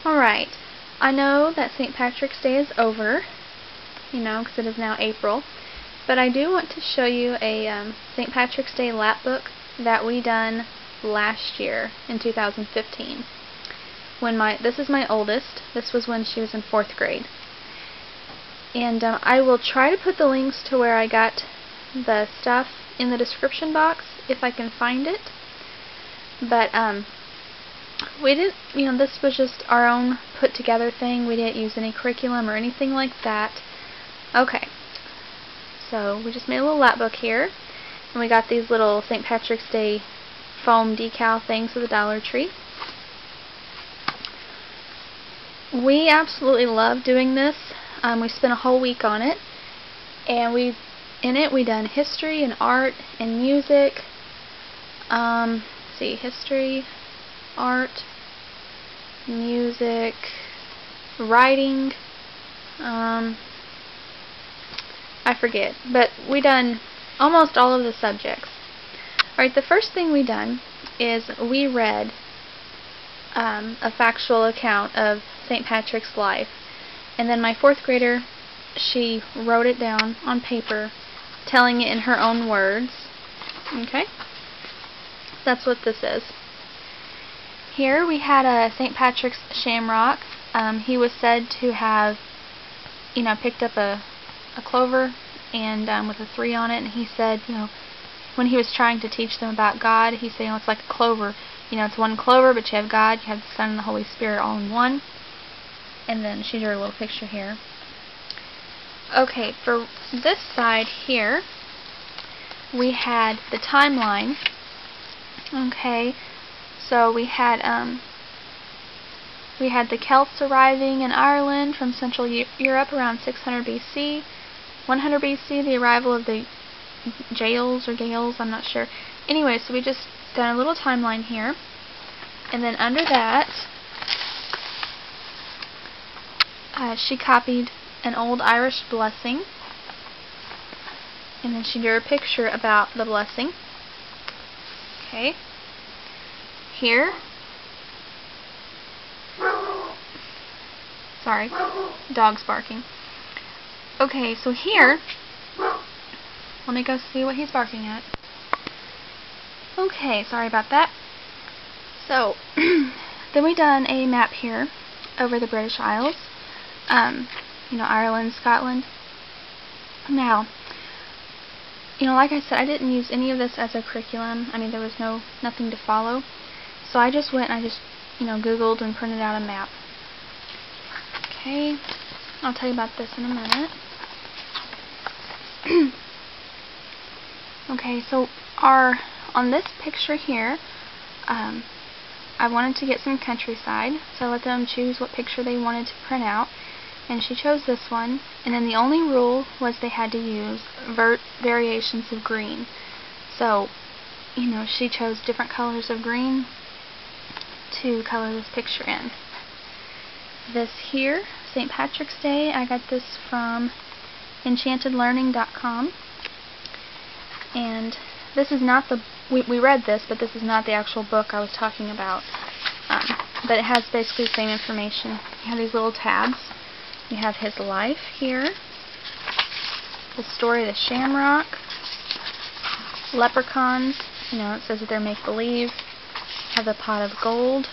Alright, I know that St. Patrick's Day is over, because it is now April, but I do want to show you a St. Patrick's Day lap book that we done last year in 2015. This is my oldest. This was when she was in 4th grade. And I will try to put the links to where I got the stuff in the description box if I can find it. But we didn't, this was just our own put together thing. We didn't use any curriculum or anything like that. Okay, so we just made a little lap book here, and we got these little St. Patrick's Day foam decal things at the Dollar Tree. We absolutely love doing this. We spent a whole week on it, and we done history and art and music. History, art, music, writing, I forget, but we done almost all of the subjects. Alright, the first thing we done is we read a factual account of St. Patrick's life, and then my 4th grader, she wrote it down on paper, telling it in her own words. Okay? That's what this is. Here we had a St. Patrick's shamrock. He was said to have, picked up a clover and with a 3 on it, and he said, when he was trying to teach them about God, he said, it's like a clover. It's one clover, but you have God, you have the Son and the Holy Spirit all in one. And then she drew a little picture here. Okay, for this side here, we had the timeline. Okay, so we had the Celts arriving in Ireland from Central Europe around 600 BC. 100 BC, the arrival of the Gaels, I'm not sure. Anyway, so we just done a little timeline here, and then under that, she copied an old Irish blessing, and then she drew a picture about the blessing. Okay. Here. Sorry. Dog's barking. Okay, so here, let me go see what he's barking at. Okay, sorry about that. So, then we done a map here over the British Isles. Ireland, Scotland. Now, like I said, I didn't use any of this as a curriculum. There was nothing to follow. So I just went and I just, Googled and printed out a map. Okay, I'll tell you about this in a minute. Okay, so on this picture here, I wanted to get some countryside, so I let them choose what picture they wanted to print out. And she chose this one, and then the only rule was they had to use variations of green. So, she chose different colors of green to color this picture in. This here, St. Patrick's Day, I got this from enchantedlearning.com. And this is not we read this, but this is not the actual book I was talking about. But it has basically the same information. You have these little tabs. You have his life here, the story of the shamrock, leprechauns, it says that they're make-believe, have the pot of gold.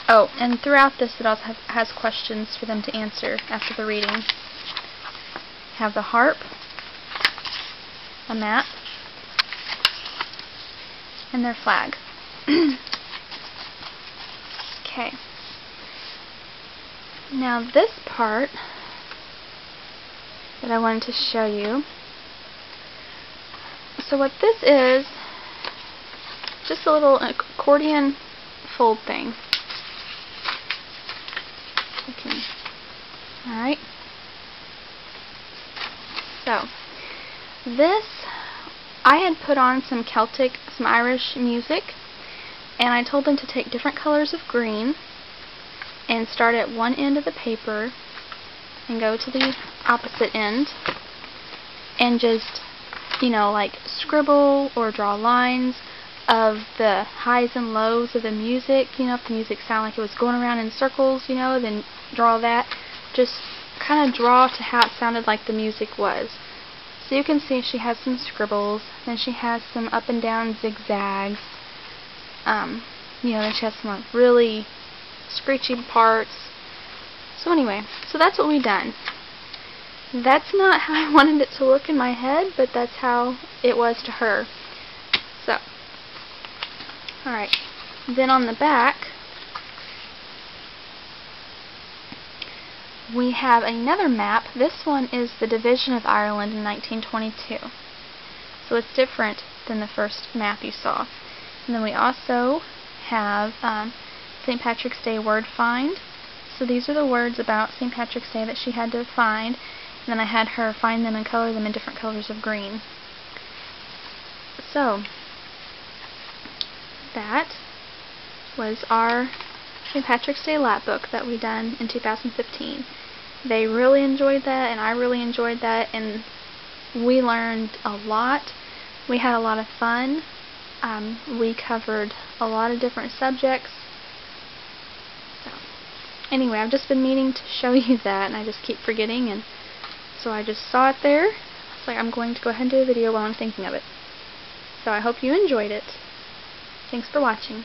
Oh, and throughout this it also has questions for them to answer after the reading. Have the harp, a map, and their flag. Okay. Now this part that I wanted to show you. So what this is, just a little accordion fold thing. Okay. Alright. So, this, I had put on some Irish music, and I told them to take different colors of green and start at one end of the paper and go to the opposite end and just, like scribble or draw lines of the highs and lows of the music. You know, if the music sounded like it was going around in circles, you know, then draw that. Just kind of draw to how it sounded like the music was. So you can see she has some scribbles, then she has some up and down zigzags. You know, then she has some really screechy parts. So anyway, so that's what we done. That's not how I wanted it to look in my head, but that's how it was to her. So, alright. Then on the back, we have another map. This one is the division of Ireland in 1922. So it's different than the first map you saw. And then we also have St. Patrick's Day word find. So these are the words about St. Patrick's Day that she had to find. And then I had her find them and color them in different colors of green. So, that was our St. Patrick's Day lap book that we done in 2015. They really enjoyed that, and I really enjoyed that, and we learned a lot. We had a lot of fun. We covered a lot of different subjects. So, anyway, I've just been meaning to show you that, and I just keep forgetting, and so I just saw it there. It's like I'm going to go ahead and do a video while I'm thinking of it. So I hope you enjoyed it. Thanks for watching.